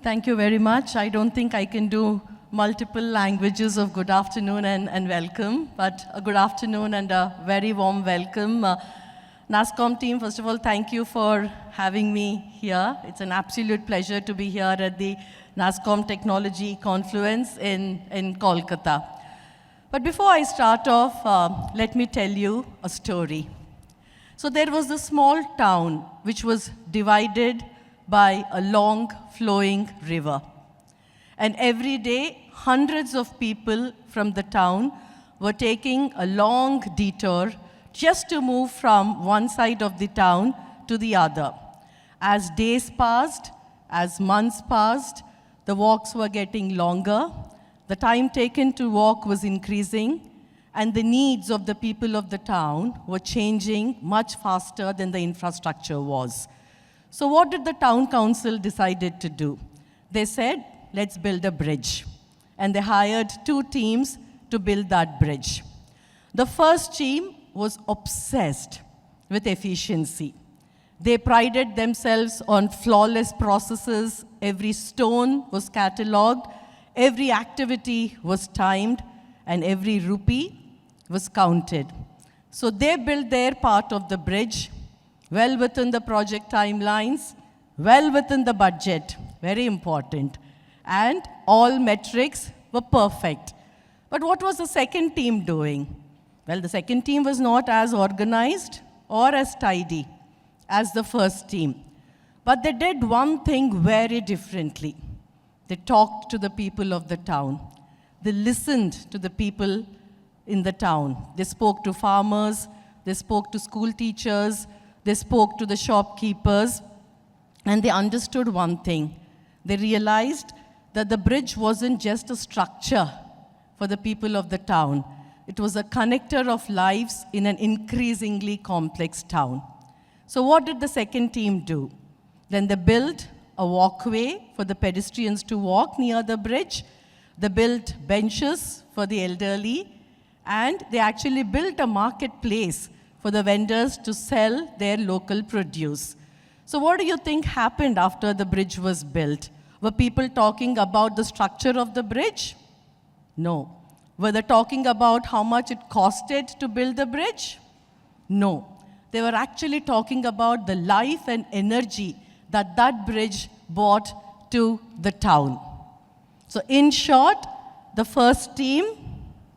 Thank you very much. I don't think I can do multiple languages of good afternoon and welcome, but a good afternoon and a very warm welcome. NASSCOM team, first of all, thank you for having me here. It's an absolute pleasure to be here at the NASSCOM Technology Confluence in Kolkata. But before I start off, let me tell you a story. So there was a small town which was divided by a long flowing river. And every day, hundreds of people from the town were taking a long detour just to move from one side of the town to the other. As days passed, as months passed, the walks were getting longer, the time taken to walk was increasing, and the needs of the people of the town were changing much faster than the infrastructure was. So what did the town council decided to do? They said, let's build a bridge. And they hired 2 teams to build that bridge. The first team was obsessed with efficiency. They prided themselves on flawless processes. Every stone was catalogued, every activity was timed, and every rupee was counted. So they built their part of the bridge, well within the project timelines, well within the budget, very important, and all metrics were perfect. But what was the second team doing? Well, the second team was not as organized or as tidy as the first team. But they did one thing very differently. They talked to the people of the town. They listened to the people in the town. They spoke to farmers, they spoke to school teachers, they spoke to the shopkeepers, and they understood one thing. They realized that the bridge wasn't just a structure for the people of the town. It was a connector of lives in an increasingly complex town. So what did the second team do? Then they built a walkway for the pedestrians to walk near the bridge. They built benches for the elderly, and they actually built a marketplace for the vendors to sell their local produce. So what do you think happened after the bridge was built? Were people talking about the structure of the bridge? No. Were they talking about how much it costed to build the bridge? No. They were actually talking about the life and energy that that bridge brought to the town. So in short, the first team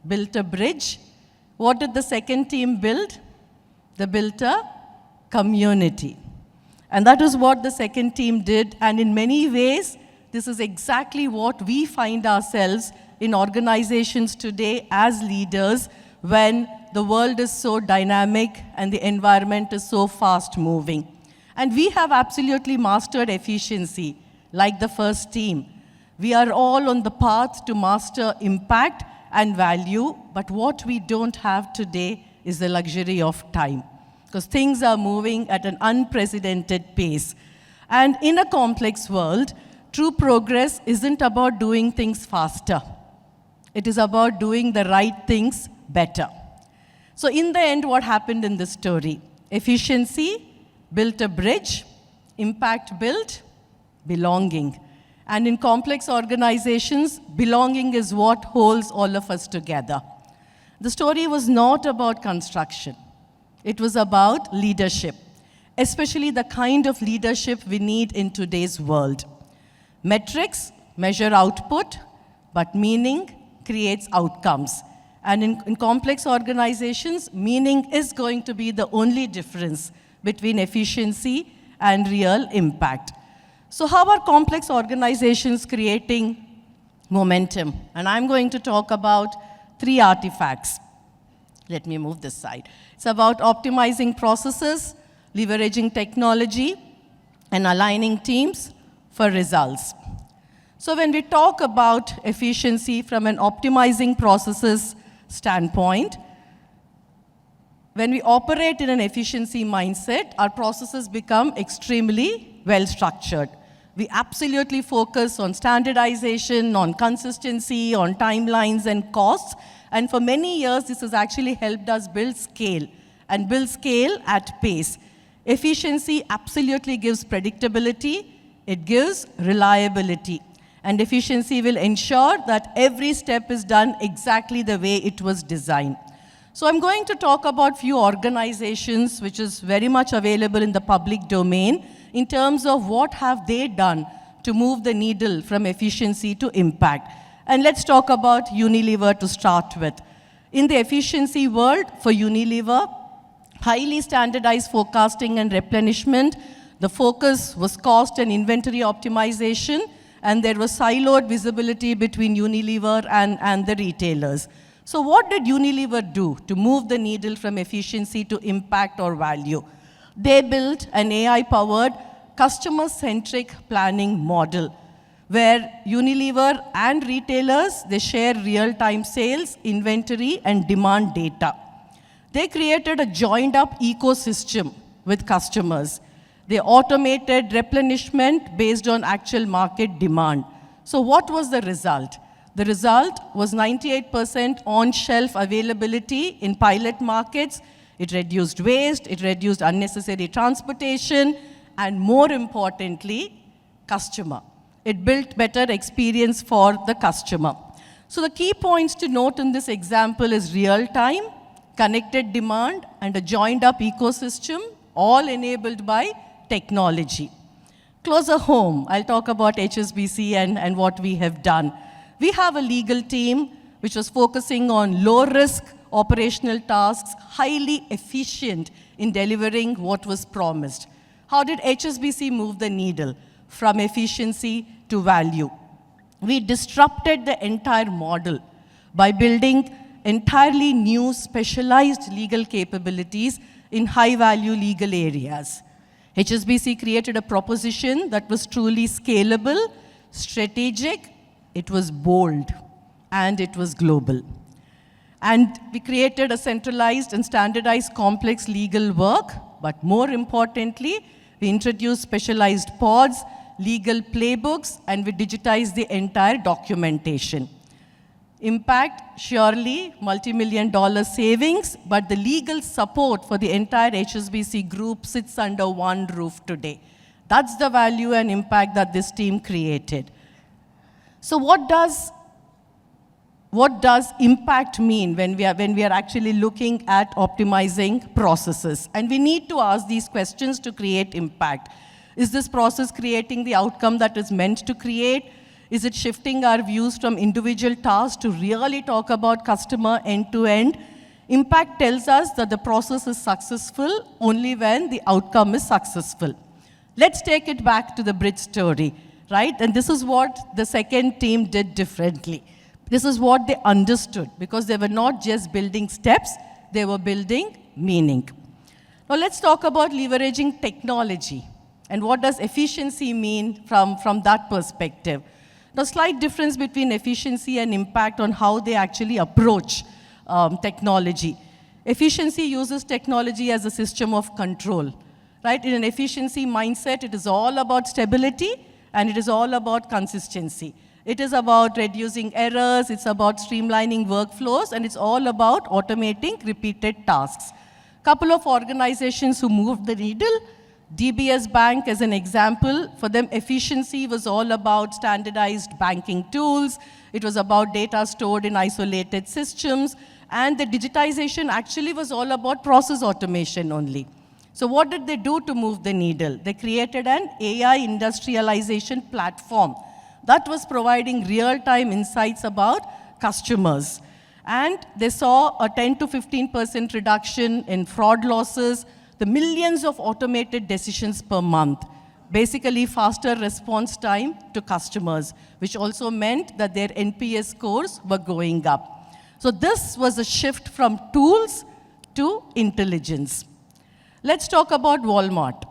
built a bridge. What did the second team build? They built a community. And that is what the second team did. And in many ways, this is exactly what we find ourselves in organizations today as leaders when the world is so dynamic and the environment is so fast moving. And we have absolutely mastered efficiency, like the first team. We are all on the path to master impact and value, but what we don't have today is the luxury of time, because things are moving at an unprecedented pace. And in a complex world, true progress isn't about doing things faster. It is about doing the right things better. So in the end, what happened in this story? Efficiency built a bridge, impact built belonging. And in complex organizations, belonging is what holds all of us together. The story was not about construction. It was about leadership, especially the kind of leadership we need in today's world. Metrics measure output, but meaning creates outcomes. And in complex organizations, meaning is going to be the only difference between efficiency and real impact. So how are complex organizations creating momentum? And I'm going to talk about 3 artifacts. Let me move this side. It's about optimizing processes, leveraging technology, and aligning teams for results. So when we talk about efficiency from an optimizing processes standpoint, when we operate in an efficiency mindset, our processes become extremely well-structured. We absolutely focus on standardization, on consistency, on timelines and costs. And for many years, this has actually helped us build scale, and build scale at pace. Efficiency absolutely gives predictability, It gives reliability. And efficiency will ensure that every step is done exactly the way it was designed. So I'm going to talk about few organizations which is very much available in the public domain in terms of what have they done to move the needle from efficiency to impact. And let's talk about Unilever to start with. In the efficiency world for Unilever, highly standardized forecasting and replenishment, the focus was cost and inventory optimization, and there was siloed visibility between Unilever and the retailers. So what did Unilever do to move the needle from efficiency to impact or value? They built an AI-powered customer-centric planning model where Unilever and retailers, they share real-time sales, inventory, and demand data. They created a joined-up ecosystem with customers. They automated replenishment based on actual market demand. So what was the result? The result was 98% on-shelf availability in pilot markets. It reduced waste, it reduced unnecessary transportation, and more importantly, customer. It built better experience for the customer. So the key points to note in this example is real-time, connected demand, and a joined-up ecosystem, all enabled by technology. Closer home, I'll talk about HSBC and what we have done. We have a legal team which was focusing on low-risk operational tasks, highly efficient in delivering what was promised. How did HSBC move the needle from efficiency to value? We disrupted the entire model by building entirely new specialized legal capabilities in high-value legal areas. HSBC created a proposition that was truly scalable, strategic, it was bold, and it was global. And we created a centralized and standardized complex legal work, but more importantly, we introduced specialized pods, legal playbooks, and we digitized the entire documentation. Impact, surely, multi-million-dollar savings, but the legal support for the entire HSBC group sits under one roof today. That's the value and impact that this team created. So what does impact mean when we are actually looking at optimizing processes? And we need to ask these questions to create impact. Is this process creating the outcome that is meant to create? Is it shifting our views from individual tasks to really talk about customer end-to-end? Impact tells us that the process is successful only when the outcome is successful. Let's take it back to the bridge story, right? And this is what the second team did differently. This is what they understood, because they were not just building steps, they were building meaning. Now let's talk about leveraging technology. And what does efficiency mean from that perspective? The slight difference between efficiency and impact on how they actually approach technology. Efficiency uses technology as a system of control, right? In an efficiency mindset, it is all about stability and it is all about consistency. It is about reducing errors, it's about streamlining workflows, and it's all about automating repeated tasks. Couple of organizations who moved the needle. DBS Bank as an example, for them efficiency was all about standardized banking tools, it was about data stored in isolated systems, and the digitization actually was all about process automation only. So what did they do to move the needle? They created an AI industrialization platform that was providing real-time insights about customers. And they saw a 10 to 15% reduction in fraud losses, the millions of automated decisions per month, basically faster response time to customers, which also meant that their NPS scores were going up. So this was a shift from tools to intelligence. Let's talk about Walmart.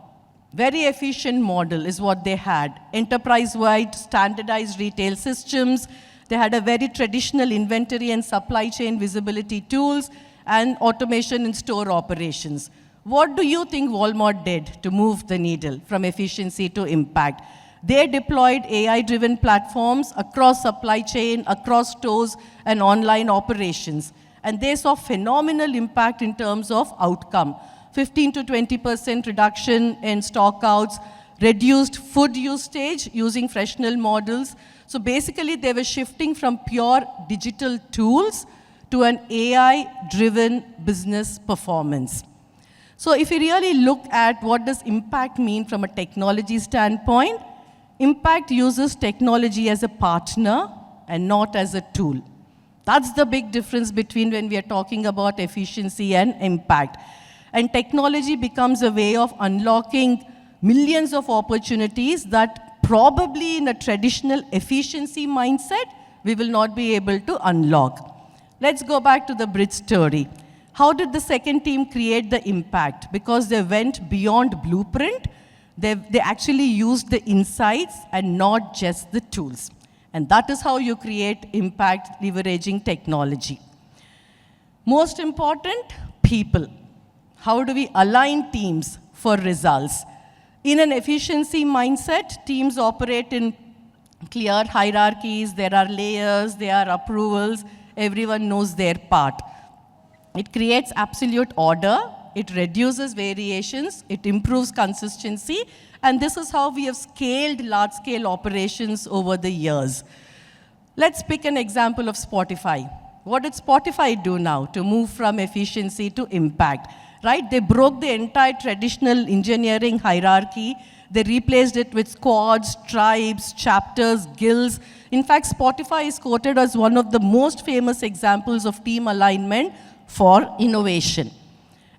Very efficient model is what they had. Enterprise-wide standardized retail systems. They had a very traditional inventory and supply chain visibility tools and automation in store operations. What do you think Walmart did to move the needle from efficiency to impact? They deployed AI-driven platforms across supply chain, across stores, and online operations. And they saw phenomenal impact in terms of outcome. 15 to 20% reduction in stockouts, reduced food usage using Fresnel models. So basically, they were shifting from pure digital tools to an AI-driven business performance. So if you really look at what does impact mean from a technology standpoint, impact uses technology as a partner and not as a tool. That's the big difference between when we are talking about efficiency and impact. And technology becomes a way of unlocking millions of opportunities that probably in a traditional efficiency mindset, we will not be able to unlock. Let's go back to the bridge story. How did the second team create the impact? Because they went beyond blueprint, they actually used the insights and not just the tools. And that is how you create impact leveraging technology. Most important, people. How do we align teams for results? In an efficiency mindset, teams operate in clear hierarchies, there are layers, there are approvals, everyone knows their part. It creates absolute order, it reduces variations, it improves consistency, and this is how we have scaled large-scale operations over the years. Let's pick an example of Spotify. What did Spotify do now to move from efficiency to impact? Right? They broke the entire traditional engineering hierarchy. They replaced it with squads, tribes, chapters, guilds. In fact, Spotify is quoted as one of the most famous examples of team alignment for innovation.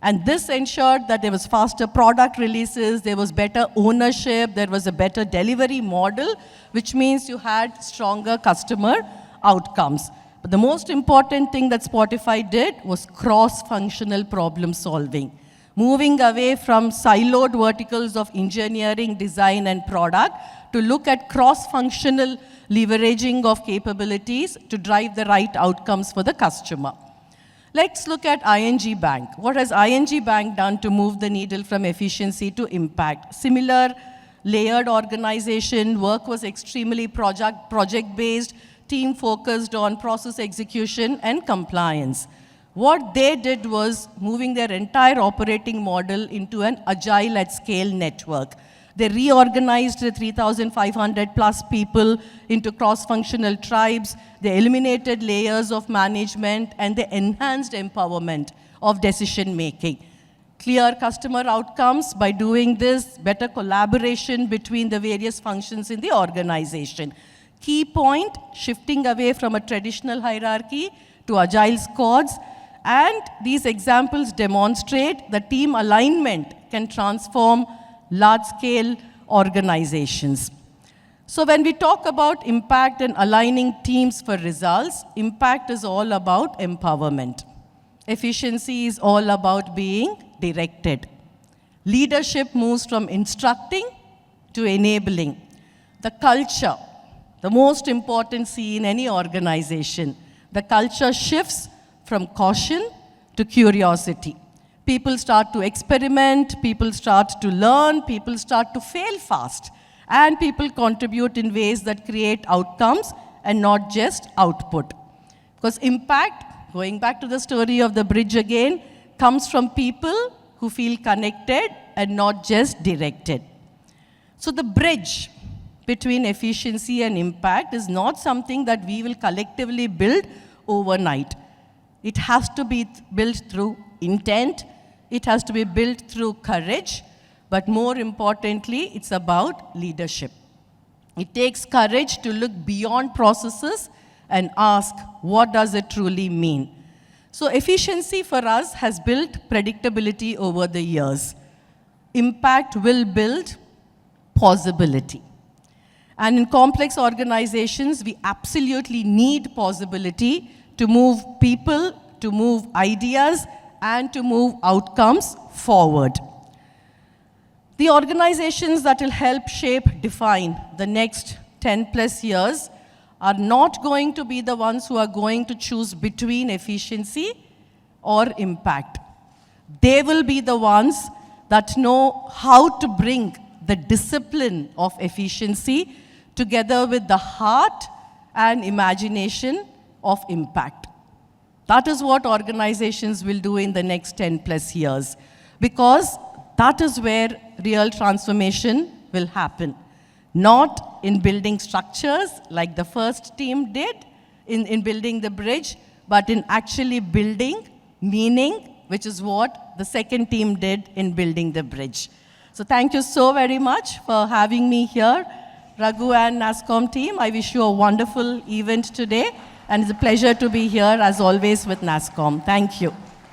And this ensured that there was faster product releases, there was better ownership, there was a better delivery model, which means you had stronger customer outcomes. But the most important thing that Spotify did was cross-functional problem solving. Moving away from siloed verticals of engineering, design, and product to look at cross-functional leveraging of capabilities to drive the right outcomes for the customer. Let's look at ING Bank. What has ING Bank done to move the needle from efficiency to impact? Similar layered organization, work was extremely project-based, team focused on process execution and compliance. What they did was moving their entire operating model into an agile at scale network. They reorganized the 3,500 plus people into cross-functional tribes. They eliminated layers of management and they enhanced empowerment of decision making. Clear customer outcomes by doing this, better collaboration between the various functions in the organization. Key point, shifting away from a traditional hierarchy to agile squads. And these examples demonstrate that team alignment can transform large-scale organizations. So when we talk about impact and aligning teams for results, impact is all about empowerment. Efficiency is all about being directed. Leadership moves from instructing to enabling. The culture, the most important C in any organization, the culture shifts from caution to curiosity. People start to experiment, people start to learn, people start to fail fast, and people contribute in ways that create outcomes and not just output. Because impact, going back to the story of the bridge again, comes from people who feel connected and not just directed. So the bridge between efficiency and impact is not something that we will collectively build overnight. It has to be built through intent, it has to be built through courage, but more importantly, it's about leadership. It takes courage to look beyond processes and ask, what does it truly mean? So efficiency for us has built predictability over the years. Impact will build possibility. And in complex organizations, we absolutely need possibility to move people, to move ideas, and to move outcomes forward. The organizations that will help shape, define the next 10 plus years are not going to be the ones who are going to choose between efficiency or impact. They will be the ones that know how to bring the discipline of efficiency together with the heart and imagination of impact. That is what organizations will do in the next 10 plus years, because that is where real transformation will happen. Not in building structures like the first team did in building the bridge, but in actually building meaning, which is what the second team did in building the bridge. So thank you so very much for having me here. Raghu and NASSCOM team, I wish you a wonderful event today, and it's a pleasure to be here as always with NASSCOM. Thank you.